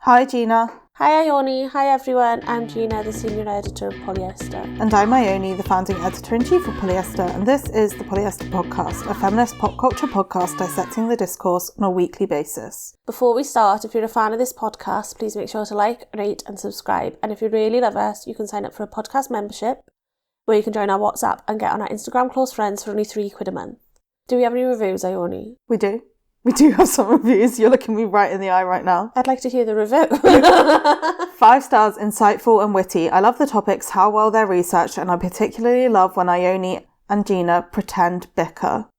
Hi Gina. Hi Ione. Hi everyone. I'm Gina, the senior editor of Polyester. And I'm Ione, the founding editor-in-chief of Polyester, and this is the Polyester Podcast, a feminist pop culture podcast dissecting the discourse on a weekly basis. Before we start, if you're a fan of this podcast, please make sure to like, rate and subscribe. And if you really love us, you can sign up for a podcast membership where you can join our WhatsApp and get on our Instagram close friends for only £3 a month. Do we have any reviews, Ione? We do. We do have some reviews. You're looking me right in the eye right now. I'd like to hear the review. 5 stars, insightful and witty. I love the topics, how well they're researched, and I particularly love when Ione and Gina pretend bicker.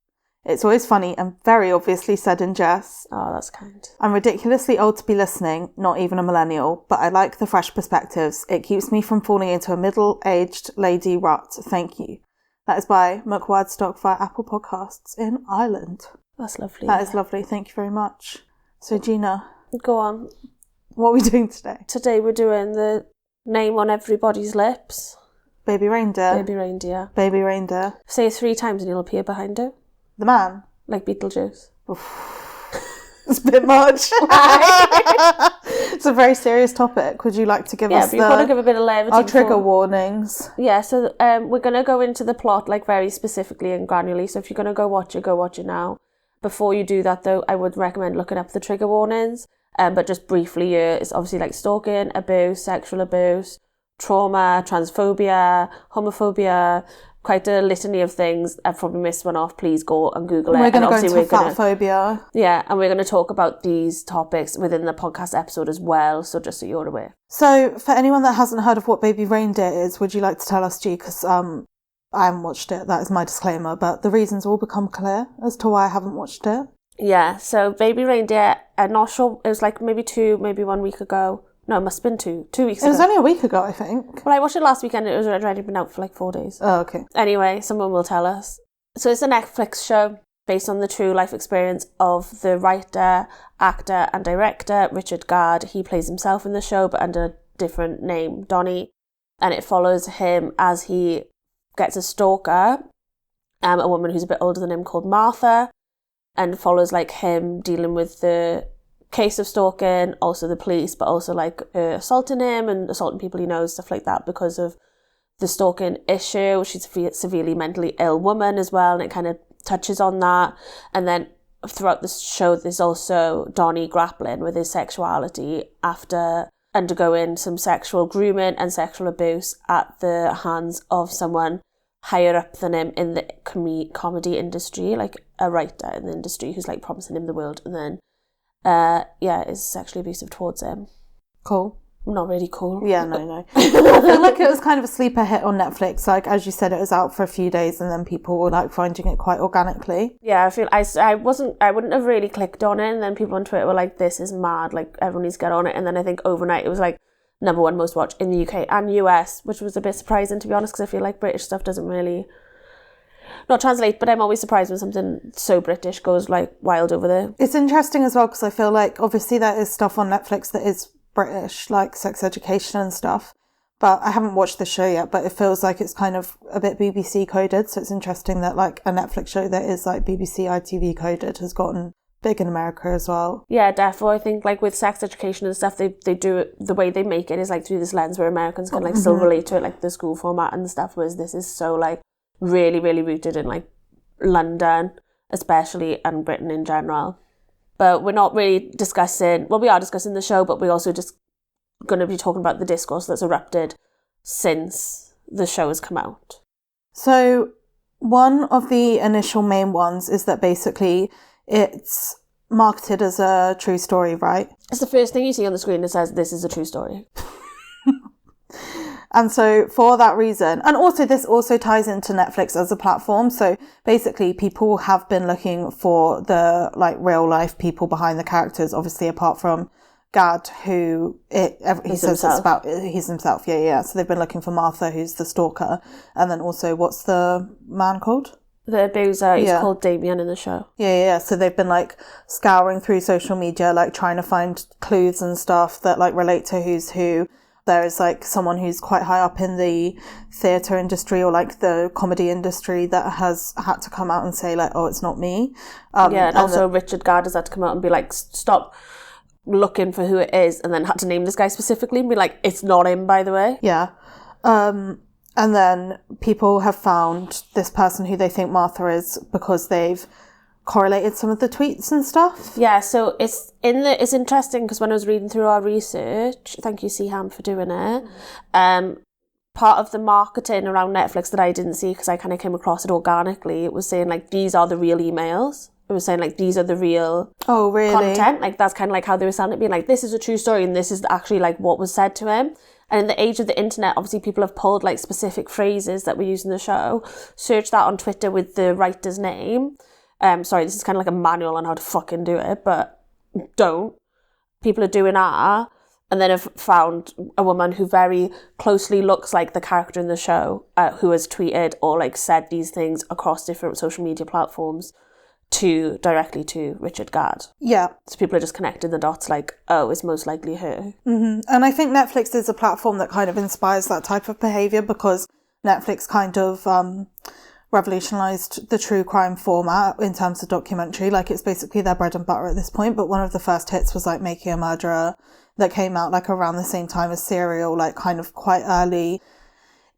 It's always funny and very obviously said in jest. Oh, that's kind. I'm ridiculously old to be listening, not even a millennial, but I like the fresh perspectives. It keeps me from falling into a middle-aged lady rut. Thank you. That is by McWadstock via Apple Podcasts in Ireland. That's lovely. That is lovely. Thank you very much. So, Gina. Go on. What are we doing today? Today we're doing the name on everybody's lips. Baby Reindeer. Baby Reindeer. Baby Reindeer. Say it 3 times and he'll appear behind you. The man. Like Beetlejuice. It's a bit much. It's a very serious topic. Would you like to give us but you've got to give a bit of levity. Our trigger warnings. Yeah, so we're going to go into the plot like very specifically and granularly. So if you're going to go watch it now. Before you do that though, I would recommend looking up the trigger warnings. But just briefly, it's obviously like stalking, abuse, sexual abuse, trauma, transphobia, homophobia, quite a litany of things. I've probably missed one off. Please go and Google it. We're going to go into fat phobia. Yeah, and we're going to talk about these topics within the podcast episode as well, so just so you're aware. So, for anyone that hasn't heard of what Baby Reindeer is, would you like to tell us, G? Because I haven't watched it, that is my disclaimer, but the reasons will become clear as to why I haven't watched it. Yeah, so Baby Reindeer, I'm not sure, it was like maybe 1 week ago. No, it must have been 2 weeks ago. It was only a week ago, I think. Well, I watched it last weekend. It was already been out for like 4 days. Oh, okay. Anyway, someone will tell us. So it's a Netflix show based on the true life experience of the writer, actor and director, Richard Gard. He plays himself in the show, but under a different name, Donnie. And it follows him as he gets a stalker, a woman who's a bit older than him called Martha, and follows like him dealing with the case of stalking, also the police, but also like assaulting him and assaulting people he knows, stuff like that, because of the stalking issue. She's a severely mentally ill woman as well, and it kind of touches on that. And then throughout the show, there's also Donnie grappling with his sexuality after undergoing some sexual grooming and sexual abuse at the hands of someone higher up than him in the comedy industry, like a writer in the industry who's like promising him the world, and then is sexually abusive towards him. Cool. Not really cool. Yeah, no. I feel like it was kind of a sleeper hit on Netflix. Like, as you said, it was out for a few days and then people were like finding it quite organically. Yeah, I feel I wouldn't have really clicked on it, and then people on Twitter were like, this is mad, like everyone needs to get on it. And then I think overnight it was like #1 most watched in the UK and US, which was a bit surprising, to be honest, because I feel like British stuff doesn't really not translate, but I'm always surprised when something so British goes like wild over there. It's interesting as well because I feel like obviously there is stuff on Netflix that is British, like sex education and stuff, but I haven't watched the show yet, but it feels like it's kind of a bit BBC coded, so it's interesting that like a Netflix show that is like BBC ITV coded has gotten big in America as well. Yeah, definitely. I think like with sex education and stuff, they do it, the way they make it is like through this lens where Americans can like still relate to it, like the school format and stuff, whereas this is so like really, really rooted in like London, especially, and Britain in general. But we're not really discussing, well, we are discussing the show, but we're also just going to be talking about the discourse that's erupted since the show has come out. So one of the initial main ones is that basically it's marketed as a true story, right? It's the first thing you see on the screen that says, this is a true story. And so for that reason, and also this also ties into Netflix as a platform. So basically people have been looking for the like real life people behind the characters, obviously apart from Gad, who he says it's about, he's himself. Yeah. So they've been looking for Martha, who's the stalker. And then also, what's the man called? The abuser, he's called Damien in the show. Yeah. So they've been like scouring through social media, like trying to find clues and stuff that like relate to who's who. There is like someone who's quite high up in the theatre industry or like the comedy industry that has had to come out and say like, oh, it's not me. And also Richard Gard has had to come out and be like, stop looking for who it is and then had to name this guy specifically and be like, it's not him, by the way. Yeah. And then people have found this person who they think Martha is because they've correlated some of the tweets and stuff. Yeah, so it's interesting because when I was reading through our research, thank you Siham for doing it, part of the marketing around Netflix that I didn't see because I kind of came across it organically, it was saying like, these are the real emails. It was saying like, these are the real content. Like that's kind of like how they were selling it, being like, this is a true story and this is actually like what was said to him. And in the age of the internet, obviously people have pulled like specific phrases that were used in the show, search that on Twitter with the writer's name. Sorry, this is kind of like a manual on how to fucking do it, but don't. People are doing that, and then have found a woman who very closely looks like the character in the show, who has tweeted or like said these things across different social media platforms directly to Richard Gad. Yeah. So people are just connecting the dots like, oh, it's most likely her. Mm-hmm. And I think Netflix is a platform that kind of inspires that type of behaviour because Netflix kind of revolutionised the true crime format in terms of documentary. Like it's basically their bread and butter at this point, but one of the first hits was like Making a Murderer that came out like around the same time as Serial, like kind of quite early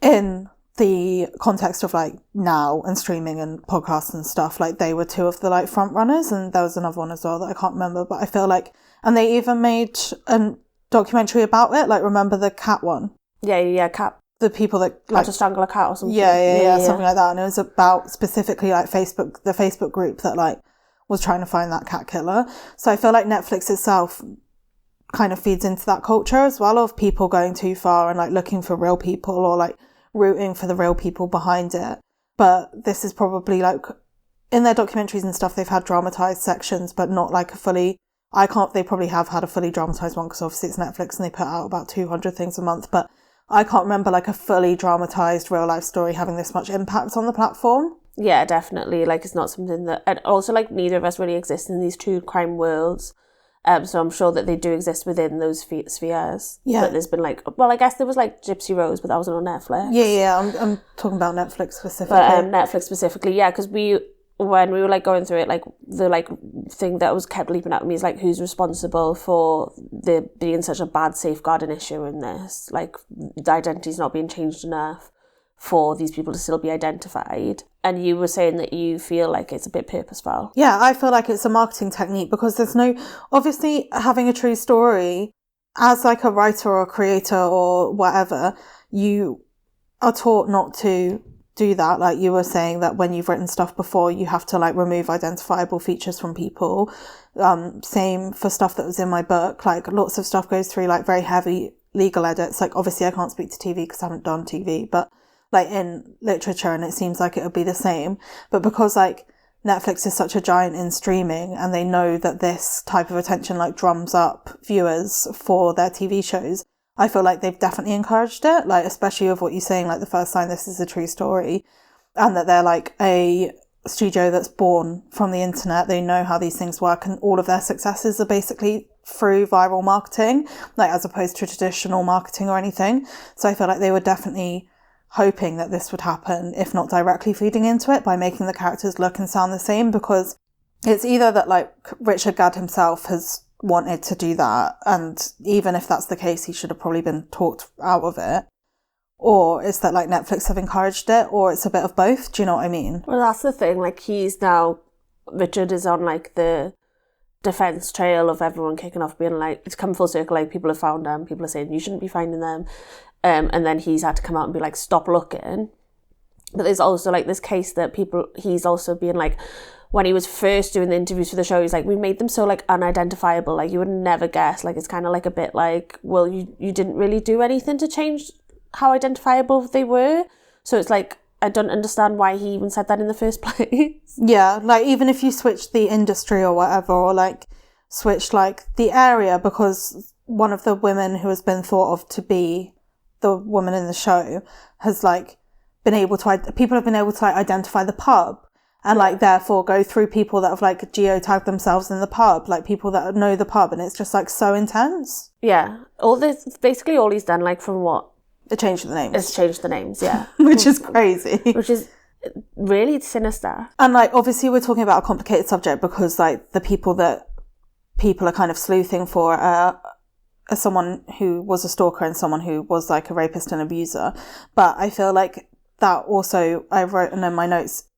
in the context of like now and streaming and podcasts and stuff. Like they were two of the like front runners, and there was another one as well that I can't remember, but I feel like, and they even made a documentary about it, like remember the cat one? Yeah, cat. The people that like... How to strangle a cat or something. Yeah, something like that. And it was about specifically like the Facebook group that like was trying to find that cat killer. So I feel like Netflix itself kind of feeds into that culture as well of people going too far and like looking for real people or like rooting for the real people behind it. But this is probably like in their documentaries and stuff, they've had dramatized sections, but not like a fully, they probably have had a fully dramatized one because obviously it's Netflix and they put out about 200 things a month, but I can't remember like a fully dramatized real life story having this much impact on the platform. Yeah, definitely. Like it's not something that, and also like neither of us really exist in these true crime worlds. So I'm sure that they do exist within those spheres. Yeah. But there's been like, well, I guess there was like Gypsy Rose, but that wasn't on Netflix. Yeah. I'm talking about Netflix specifically. But Netflix specifically, yeah, because when we were like going through it, like the like thing that was kept leaping at me is like, who's responsible for there being such a bad safeguarding issue in this? Like the identity's not being changed enough for these people to still be identified. And you were saying that you feel like it's a bit purposeful. Yeah, I feel like it's a marketing technique because there's no, obviously having a true story as like a writer or a creator or whatever, you are taught not to do that. Like you were saying that when you've written stuff before, you have to like remove identifiable features from people. Same for stuff that was in my book. Like lots of stuff goes through like very heavy legal edits. Like obviously I can't speak to TV because I haven't done TV, but like in literature, and it seems like it would be the same. But because like Netflix is such a giant in streaming and they know that this type of attention like drums up viewers for their TV shows, I feel like they've definitely encouraged it, like especially with what you're saying, like the first time this is a true story and that they're like a studio that's born from the internet. They know how these things work and all of their successes are basically through viral marketing, like as opposed to traditional marketing or anything. So I feel like they were definitely hoping that this would happen, if not directly feeding into it by making the characters look and sound the same, because it's either that like Richard Gad himself has wanted to do that, and even if that's the case, he should have probably been talked out of it, or it's that like Netflix have encouraged it, or it's a bit of both. Do you know what I mean? Well, that's the thing. Like Richard is on like the defense trail of everyone kicking off, being like, it's come full circle. Like people have found them. People are saying you shouldn't be finding them. And then he's had to come out and be like, stop looking. But there's also like this case that he's also being like, when he was first doing the interviews for the show, he's like, we made them so like unidentifiable, like you would never guess. Like it's kind of like a bit like, well, you didn't really do anything to change how identifiable they were. So it's like, I don't understand why he even said that in the first place. Yeah, like even if you switch the industry or whatever, or like switch like the area, because one of the women who has been thought of to be the woman in the show has like people have been able to like identify the pub and like therefore go through people that have like geotagged themselves in the pub, like people that know the pub, and it's just like so intense. Yeah, basically all he's done, like from what? It changed the names. It's changed the names, yeah. Which is crazy. Which is really sinister. And like obviously we're talking about a complicated subject because like the people that people are kind of sleuthing for someone who was a stalker and someone who was like a rapist and abuser. But I feel like that also, I wrote in my notes,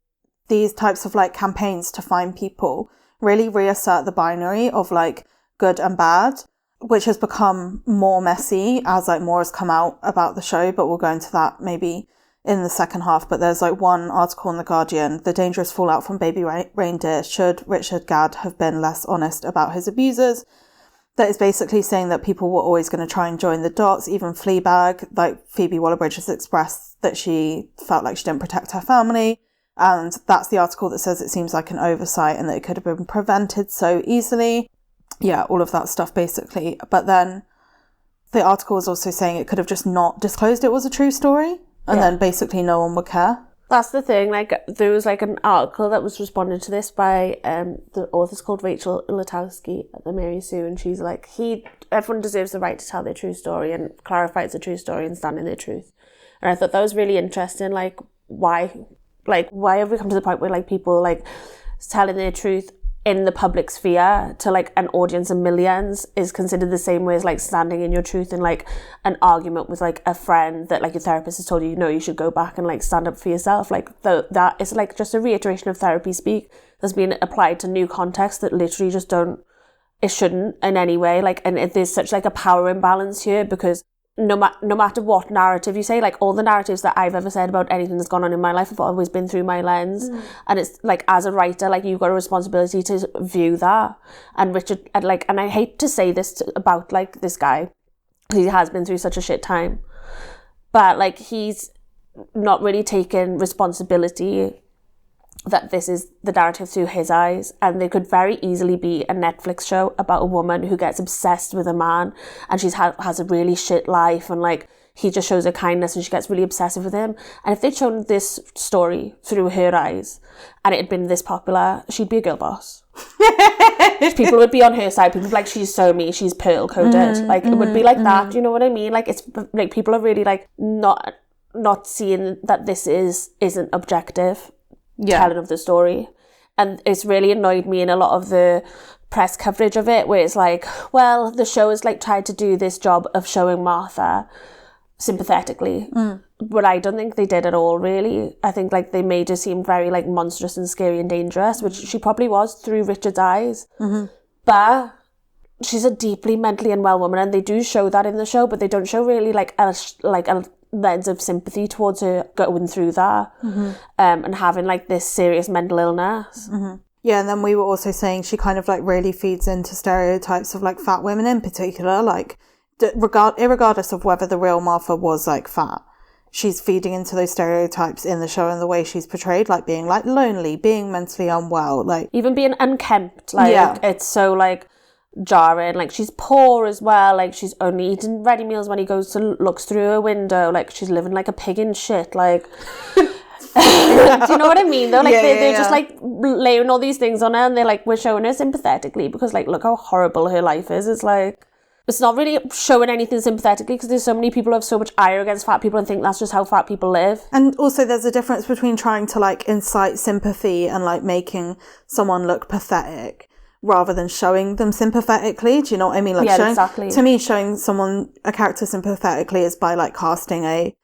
these types of like campaigns to find people really reassert the binary of like good and bad, which has become more messy as like more has come out about the show, but we'll go into that maybe in the second half. But there's like one article in The Guardian, the dangerous fallout from baby reindeer, should Richard Gadd have been less honest about his abusers, that is basically saying that people were always going to try and join the dots. Even Fleabag, like Phoebe Waller-Bridge, has expressed that she felt like she didn't protect her family. And that's the article that says it seems like an oversight and that it could have been prevented so easily. Yeah, all of that stuff basically. But then the article was also saying it could have just not disclosed it was a true story. And then basically no one would care. That's the thing, like, there was, like, an article that was responded to this by, the author's called Rachel Ilatowski at the Mary Sue, and she's like, everyone deserves the right to tell their true story and clarify it's a true story and stand in their truth. And I thought that was really interesting, like, why have we come to the point where, like, people, like, telling their truth in the public sphere to like an audience of millions is considered the same way as like standing in your truth in like an argument with like a friend that like your therapist has told you, you should go back and like stand up for yourself. Like that is like just a reiteration of therapy speak that's been applied to new contexts that literally just it shouldn't in any way. Like, and there's such like a power imbalance here because no matter what narrative you say, like all the narratives that I've ever said about anything that's gone on in my life have always been through my lens. And it's like, as a writer, like you've got a responsibility to view that. And Richard, and I hate to say this about like this guy, he has been through such a shit time, but like he's not really taken responsibility that this is the narrative through his eyes, and there could very easily be a Netflix show about a woman who gets obsessed with a man and she's has a really shit life and like he just shows her kindness and she gets really obsessive with him. And if they'd shown this story through her eyes and it had been this popular, she'd be a girl boss. People would be on her side. People would be like, she's so me, she's pearl coded. Like it would be like that. You know what I mean? Like it's like people are really like not seeing that this isn't objective. Telling of the story. And it's really annoyed me in a lot of the press coverage of it where it's like, well, the show has like tried to do this job of showing Martha sympathetically, but I don't think they did at all, really. I think like they made her seem very like monstrous and scary and dangerous, which she probably was through Richard's eyes. But she's a deeply mentally unwell woman, and they do show that in the show, but they don't show really like a lens of sympathy towards her going through that and having like this serious mental illness. Yeah, and then we were also saying she kind of like really feeds into stereotypes of like fat women in particular, like irregardless of whether the real Martha was like fat, she's feeding into those stereotypes in the show and the way she's portrayed, like being like lonely, being mentally unwell, like even being unkempt, like it's so like jarring. Like she's poor as well, like she's only eating ready meals when he looks through a window, like she's living like a pig in shit, like do you know what I mean though? Like they're just like laying all these things on her and they're like, we're showing her sympathetically because like look how horrible her life is. It's like, it's not really showing anything sympathetically because there's so many people who have so much ire against fat people and think that's just how fat people live. And also there's a difference between trying to like incite sympathy and like making someone look pathetic rather than showing them sympathetically. Do you know what I mean? Like exactly. To me, showing someone a character sympathetically is by like casting a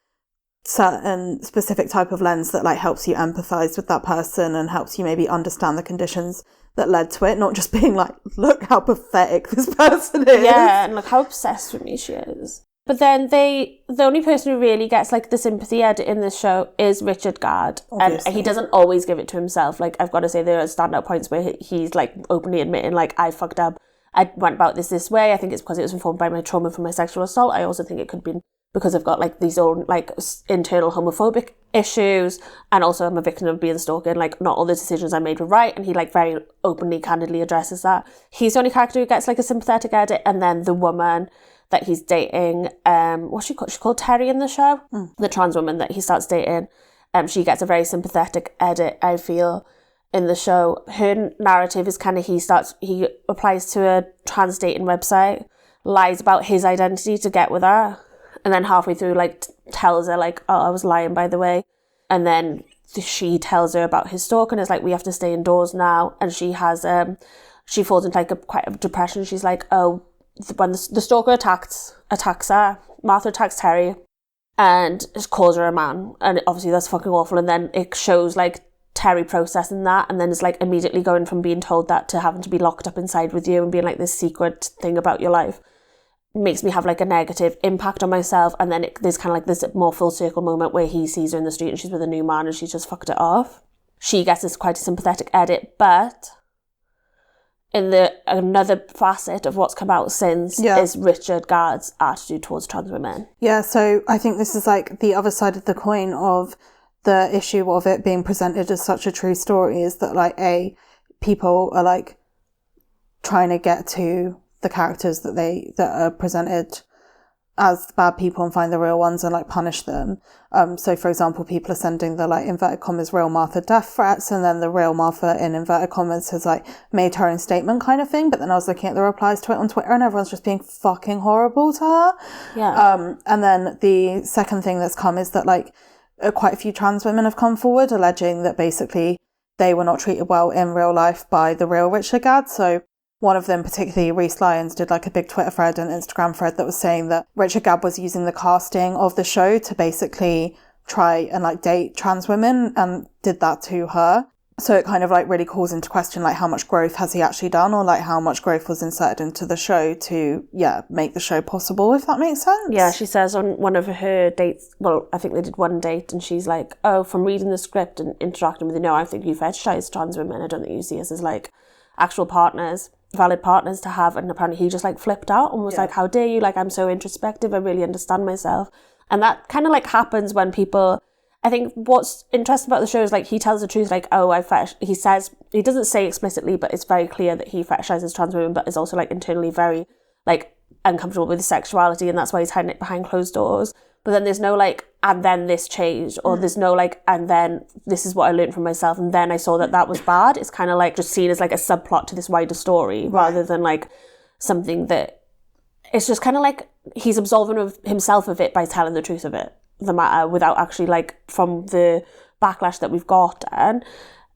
certain specific type of lens that like helps you empathize with that person and helps you maybe understand the conditions that led to it, not just being like, look how pathetic this person is. Yeah, and look how obsessed with me she is. But then the only person who really gets like the sympathy edit in this show is Richard Gadd. Obviously. And he doesn't always give it to himself. Like, I've got to say there are standout points where he's like openly admitting like, I fucked up. I went about this way. I think it's because it was informed by my trauma from my sexual assault. I also think it could be because I've got like these own like internal homophobic issues, and also I'm a victim of being stalked, and like not all the decisions I made were right, and he like very openly, candidly addresses that. He's the only character who gets like a sympathetic edit, and then the woman that he's dating, what's she called? She's called Terry in the show, the trans woman that he starts dating, she gets a very sympathetic edit, I feel, in the show. Her narrative is kind of he applies to a trans dating website, lies about his identity to get with her, and then halfway through like tells her like, oh, I was lying, by the way. And then she tells her about his stalk and is like, we have to stay indoors now. And she has she falls into like quite a depression. She's like, oh, when the stalker attacks her, Martha attacks Terry and calls her a man, and obviously that's fucking awful. And then it shows like Terry processing that, and then it's like immediately going from being told that to having to be locked up inside with you and being like this secret thing about your life makes me have like a negative impact on myself. And then there's kind of like this more full circle moment where he sees her in the street and she's with a new man and she's just fucked it off. She gets this quite a sympathetic edit, but in another facet of what's come out since is Richard Gard's attitude towards trans women. Yeah, so I think this is like the other side of the coin of the issue of it being presented as such a true story, is that like people are like trying to get to the characters that are presented as bad people and find the real ones and like punish them. So for example, people are sending the like inverted commas real Martha death threats, and then the real Martha in inverted commas has like made her own statement kind of thing. But then I was looking at the replies to it on Twitter and everyone's just being fucking horrible to her. Yeah. And then the second thing that's come is that like quite a few trans women have come forward alleging that basically they were not treated well in real life by the real Richard Gard. So one of them, particularly Reese Lyons, did like a big Twitter thread and Instagram thread that was saying that Richard Gard was using the casting of the show to basically try and like date trans women, and did that to her. So it kind of like really calls into question like how much growth has he actually done, or like how much growth was inserted into the show to make the show possible, if that makes sense. Yeah, she says on one of her dates, well, I think they did one date, and she's like, oh, from reading the script and interacting with you, no, I think you fetishize trans women. I don't think you see us as like actual partners, valid partners to have. And apparently he just like flipped out and was like, how dare you, like I'm so introspective, I really understand myself. And that kind of like happens when people, I think what's interesting about the show is like he tells the truth, like, oh, he says, he doesn't say explicitly, but it's very clear that he fetishizes trans women, but is also like internally very like uncomfortable with his sexuality, and that's why he's hiding it behind closed doors. But then there's no like, and then this changed, or there's no like, and then this is what I learned from myself, and then I saw that was bad. It's kind of like just seen as like a subplot to this wider story, rather than like something that, it's just kind of like he's absolving of himself of it by telling the truth of it, the matter, without actually like, from the backlash that we've got and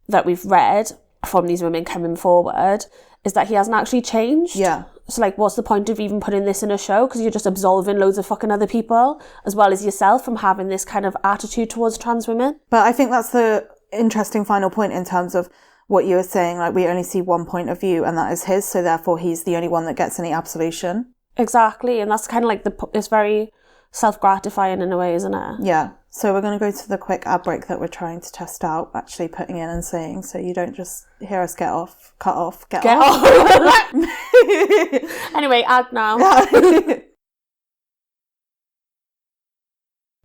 that we've read from these women coming forward, is that he hasn't actually changed. Yeah. So like, what's the point of even putting this in a show? Because you're just absolving loads of fucking other people as well as yourself from having this kind of attitude towards trans women. But I think that's the interesting final point in terms of what you were saying, like we only see one point of view and that is his, so therefore he's the only one that gets any absolution. Exactly, and that's kind of like it's very self-gratifying in a way, isn't it? Yeah. So we're going to go to the quick ad break that we're trying to test out, actually putting in and saying, so you don't just hear us get off. Anyway, ad now.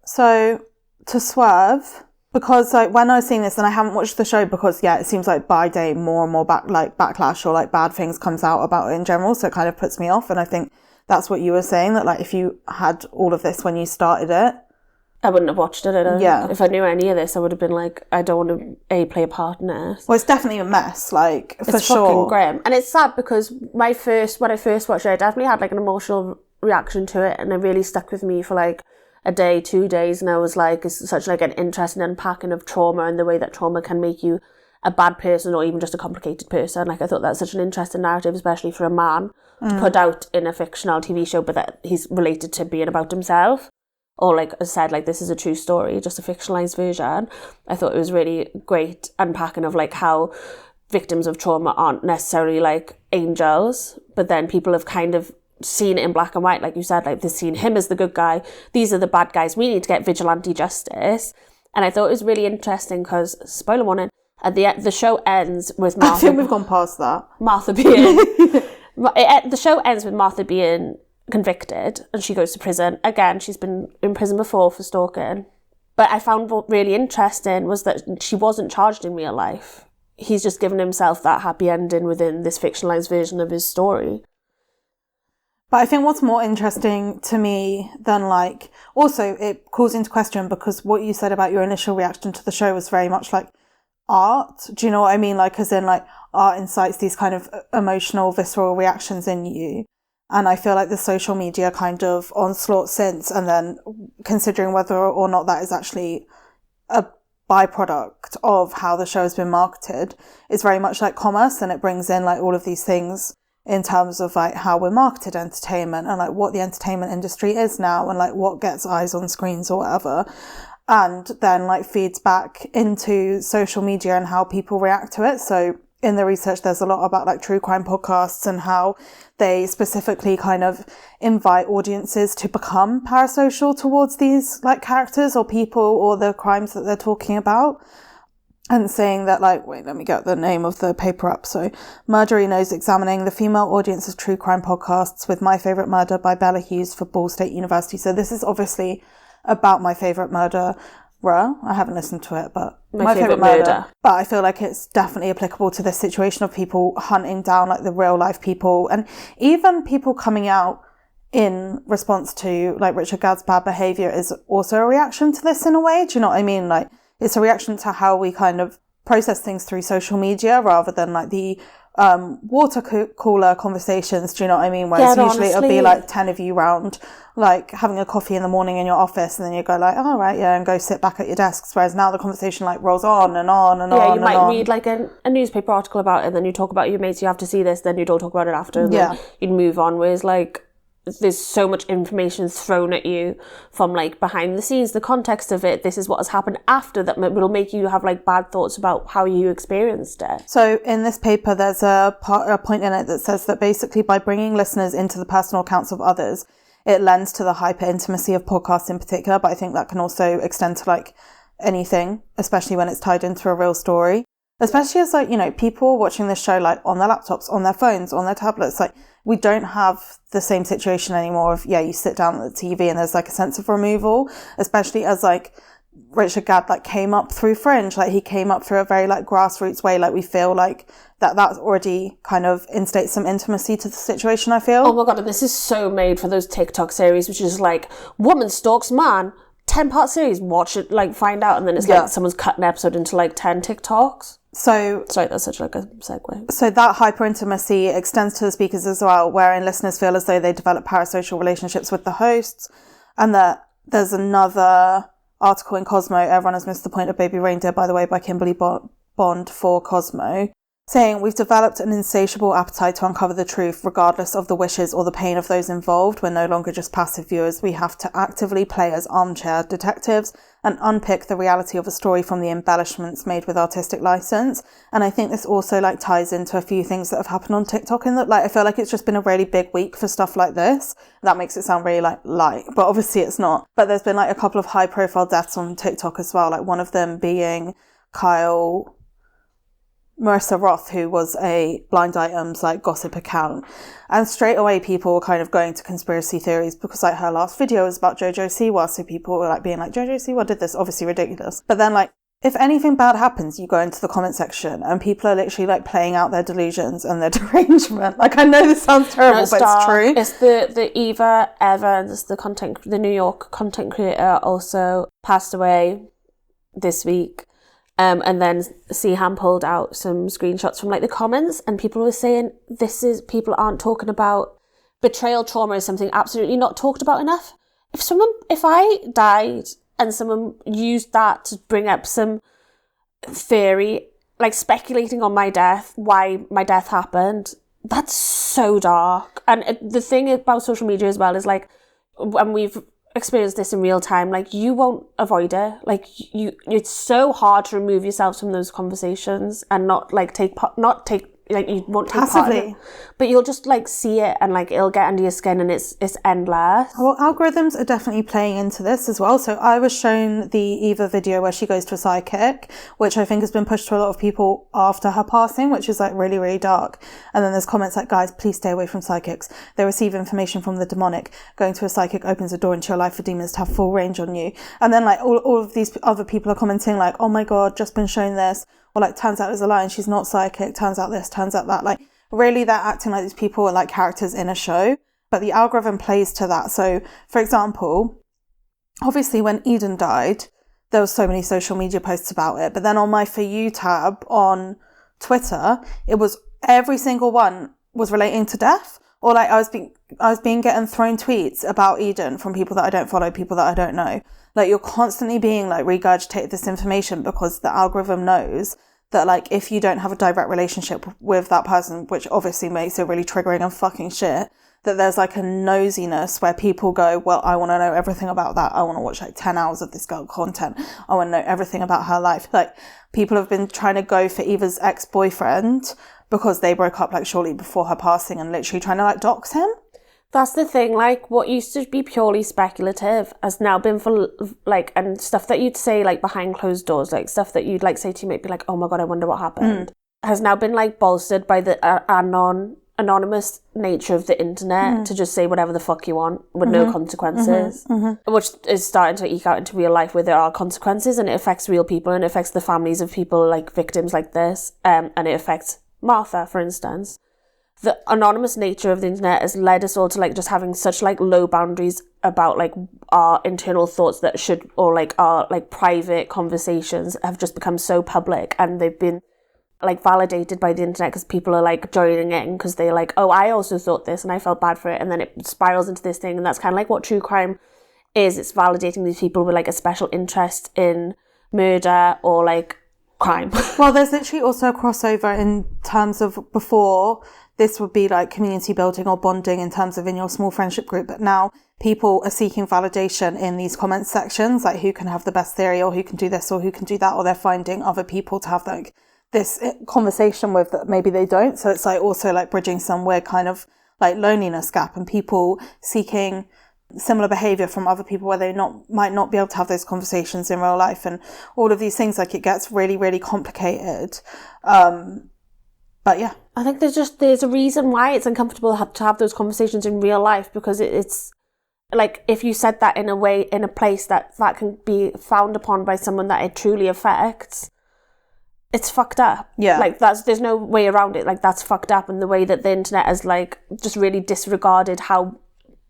So to swerve, because like when I was seeing this, and I haven't watched the show because it seems like by day more and more backlash or like bad things comes out about it in general, so it kind of puts me off. And I think that's what you were saying, that like if you had all of this when you started it, I wouldn't have watched it. If I knew any of this, I would have been like, I don't want to play a part in it. Well, it's definitely a mess, like for sure. It's fucking grim, and it's sad because when I first watched it, I definitely had like an emotional reaction to it, and it really stuck with me for like a day, 2 days, and I was like, it's such like an interesting unpacking of trauma and the way that trauma can make you a bad person or even just a complicated person. Like I thought that's such an interesting narrative, especially for a man to put out in a fictional TV show, but that he's related to being about himself, or like I said, like this is a true story, just a fictionalized version. I thought it was really great unpacking of like how victims of trauma aren't necessarily like angels, but then people have kind of seen it in black and white, like you said, like they've seen him as the good guy, these are the bad guys, we need to get vigilante justice. And I thought it was really interesting because, spoiler warning, at the show ends with Martha. I think we've gone past that. Martha being the show ends with Martha being convicted and she goes to prison again. She's been in prison before for stalking, but I found what really interesting was that she wasn't charged in real life. He's just given himself that happy ending within this fictionalized version of his story. But I think what's more interesting to me than like, also it calls into question because what you said about your initial reaction to the show was very much like art. Do you know what I mean? Like, as in like art incites these kind of emotional, visceral reactions in you. And I feel like the social media kind of onslaught since, and then considering whether or not that is actually a byproduct of how the show has been marketed is very much like commerce, and it brings in like all of these things in terms of like how we're marketed entertainment and like what the entertainment industry is now and like what gets eyes on screens or whatever, and then like feeds back into social media and how people react to it. So in the research, there's a lot about like true crime podcasts and how they specifically kind of invite audiences to become parasocial towards these like characters or people or the crimes that they're talking about. And saying that like, wait, let me get the name of the paper up. So Murdery Knows examining the female audience of true crime podcasts with My Favorite Murder by Bella Hughes for Ball State University. So this is obviously about My Favorite Murder. I haven't listened to it, but My Favorite Murder. But I feel like it's definitely applicable to this situation of people hunting down like the real life people, and even people coming out in response to like Richard Gadd's bad behaviour is also a reaction to this in a way. Do you know what I mean? Like it's a reaction to how we kind of process things through social media rather than like the water cooler conversations. Do you know what I mean? Whereas usually it'll be like 10 of you round, like having a coffee in the morning in your office, and then you go like, oh, right, yeah, and go sit back at your desks. Whereas now the conversation like rolls on and on and on. Yeah, you might read like a newspaper article about it, and then you talk about your mates, you have to see this, then you don't talk about it after, and then you'd move on. Whereas like there's so much information thrown at you from like behind the scenes, the context of it, this is what has happened after, that will make you have like bad thoughts about how you experienced it. So in this paper, there's a point in it that says that basically by bringing listeners into the personal accounts of others, it lends to the hyper intimacy of podcasts in particular, but I think that can also extend to like anything, especially when it's tied into a real story. Especially as like, you know, people watching this show like on their laptops, on their phones, on their tablets, like we don't have the same situation anymore of, you sit down at the TV and there's like a sense of removal, especially as like Richard Gadd like came up through Fringe, like he came up through a very like grassroots way, like we feel like that's already kind of instates some intimacy to the situation, I feel. Oh my God, and this is so made for those TikTok series, which is like woman stalks man, 10-part series, watch it, like find out, and then it's like someone's cut an episode into like 10 TikToks. So sorry, that's such like a segue. So that hyper intimacy extends to the speakers as well, wherein listeners feel as though they develop parasocial relationships with the hosts, and that there's another article in Cosmo, Everyone Has Missed the Point of Baby Reindeer, by the way, by Kimberly Bond for Cosmo, saying we've developed an insatiable appetite to uncover the truth regardless of the wishes or the pain of those involved. We're no longer just passive viewers. We have to actively play as armchair detectives and unpick the reality of a story from the embellishments made with artistic license. And I think this also like ties into a few things that have happened on TikTok, in that like I feel like it's just been a really big week for stuff like this. That makes it sound really like light, but obviously it's not. But there's been like a couple of high profile deaths on TikTok as well, like one of them being Marissa Roth, who was a Blind Items like gossip account, and straight away people were kind of going to conspiracy theories because like her last video was about Jojo Siwa, so people were like being like, Jojo Siwa did this, obviously ridiculous. But then like if anything bad happens, you go into the comment section and people are literally like playing out their delusions and their derangement. Like I know this sounds terrible, but it's true. It's the Eva Evans, the New York content creator, also passed away this week. And then Seaham pulled out some screenshots from like the comments, and people were saying people aren't talking about betrayal trauma is something absolutely not talked about enough. If I died and someone used that to bring up some theory, like speculating on my death, why my death happened, that's so dark. And the thing about social media as well is like, when we've experience this in real time, like you won't avoid it, like it's so hard to remove yourselves from those conversations and not you won't take part in it, but you'll just like see it and like it'll get under your skin and it's endless. Well, algorithms are definitely playing into this as well. So I was shown the Eva video where she goes to a psychic, which I think has been pushed to a lot of people after her passing, which is like really, really dark. And then there's comments like, guys, please stay away from psychics. They receive information from the demonic. Going to a psychic opens a door into your life for demons to have full range on you. And then like all of these other people are commenting like, oh my God, just been shown this. Or like, turns out it was a lie and she's not psychic. Turns out this, turns out that. Like, really, they're acting like these people are like characters in a show. But the algorithm plays to that. So, for example, obviously when Eden died, there was so many social media posts about it. But then on my For You tab on Twitter, it was every single one was relating to death. Or like I was being getting thrown tweets about Eden from people that I don't follow, people that I don't know. Like you're constantly being like regurgitated this information because the algorithm knows that like if you don't have a direct relationship with that person, which obviously makes it really triggering and fucking shit, that there's like a nosiness where people go, well, I want to know everything about that. I want to watch like 10 hours of this girl content. I want to know everything about her life. Like people have been trying to go for Eva's ex-boyfriend because they broke up like shortly before her passing and literally trying to like dox him. That's the thing, like what used to be purely speculative has now been for like, and stuff that you'd say like behind closed doors, like stuff that you'd like say to you, might be like, oh my God, I wonder what happened, has now been like bolstered by the anonymous nature of the internet to just say whatever the fuck you want with no consequences, which is starting to eke out into real life where there are consequences, and it affects real people and it affects the families of people like victims like this, and it affects Martha, for instance. The anonymous nature of the internet has led us all to like just having such like low boundaries about like our internal thoughts that should, or like our like private conversations have just become so public, and they've been like validated by the internet because people are like joining in because they're like, oh, I also thought this and I felt bad for it, and then it spirals into this thing, and that's kind of like what true crime is. It's validating these people with like a special interest in murder or like crime. Well, there's literally also a crossover in terms of before this would be like community building or bonding in terms of in your small friendship group, but now people are seeking validation in these comment sections, like who can have the best theory or who can do this or who can do that, or they're finding other people to have like this conversation with that maybe they don't. So it's like also like bridging some weird kind of like loneliness gap, and people seeking similar behavior from other people where they might not be able to have those conversations in real life, and all of these things. Like it gets really, really complicated. But yeah, I think there's a reason why it's uncomfortable to have those conversations in real life, because it's like if you said that in a place that can be frowned upon by someone that it truly affects, it's fucked up. Yeah. Like there's no way around it. Like that's fucked up. And the way that the internet has like just really disregarded how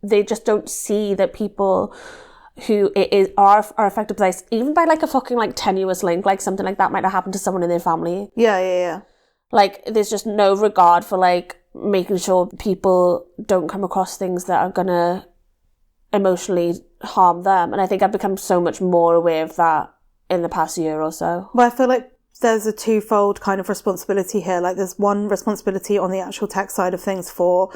they just don't see that people who are affected by this, even by like a fucking like tenuous link, like something like that might have happened to someone in their family. Yeah. Like there's just no regard for like making sure people don't come across things that are gonna emotionally harm them. And I think I've become so much more aware of that in the past year or so. Well, I feel like there's a twofold kind of responsibility here. Like there's one responsibility on the actual tech side of things for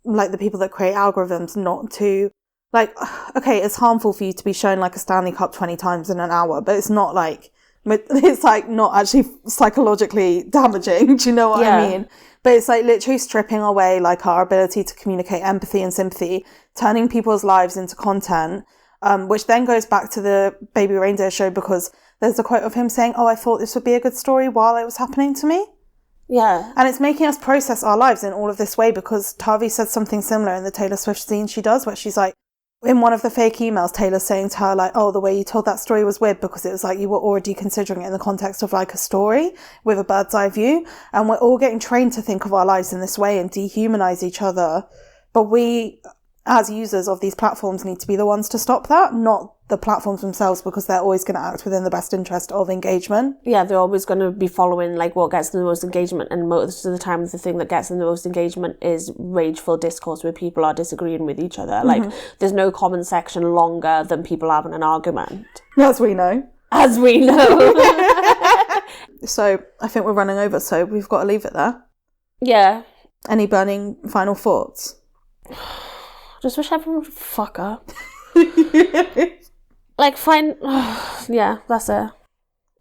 like the people that create algorithms not to like, okay, it's harmful for you to be shown like a Stanley Cup 20 times in an hour, but it's not like, it's like not actually psychologically damaging. Do you know what I mean? But it's like literally stripping away like our ability to communicate empathy and sympathy, turning people's lives into content, which then goes back to the Baby Reindeer show, because there's a quote of him saying, oh, I thought this would be a good story while it was happening to me. Yeah. And it's making us process our lives in all of this way, because Tavi said something similar in the Taylor Swift scene she does, where she's like, in one of the fake emails, Taylor's saying to her, like, oh, the way you told that story was weird because it was like you were already considering it in the context of like a story with a bird's eye view. And we're all getting trained to think of our lives in this way and dehumanize each other. But we, as users of these platforms, need to be the ones to stop that, not the platforms themselves, because they're always going to act within the best interest of engagement. Yeah, they're always going to be following like what gets them the most engagement, and most of the time the thing that gets them the most engagement is rageful discourse where people are disagreeing with each other. Like there's no comment section longer than people having an argument. As we know. So I think we're running over, so we've got to leave it there. Yeah. Any burning final thoughts? Just wish everyone would fuck up. Like, fine. Yeah, that's it.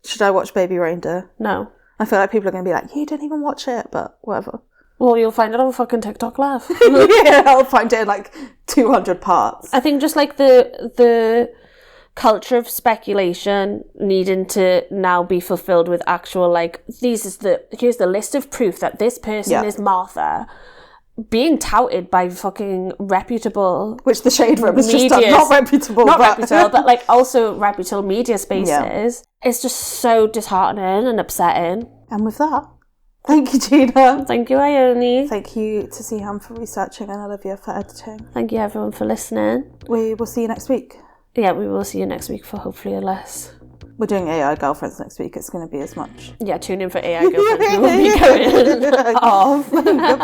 Should I watch Baby Reindeer? No. I feel like people are going to be like, you didn't even watch it, but whatever. Well, you'll find it on fucking TikTok Live. Yeah, I'll find it in like 200 parts. I think just like the culture of speculation needing to now be fulfilled with actual like, here's the list of proof that this person is Martha, being touted by fucking reputable, which the Shade Room is just not reputable, but like also reputable media spaces. It's just so disheartening and upsetting. And with that, thank you, Gina. Thank you, Ione. Thank you to Siham for researching and Olivia for editing. Thank you, everyone, for listening. We will see you next week. Yeah, we will see you next week for hopefully a less. We're doing AI Girlfriends next week. It's going to be as much. Yeah, tune in for AI Girlfriends. We will be going off. Goodbye.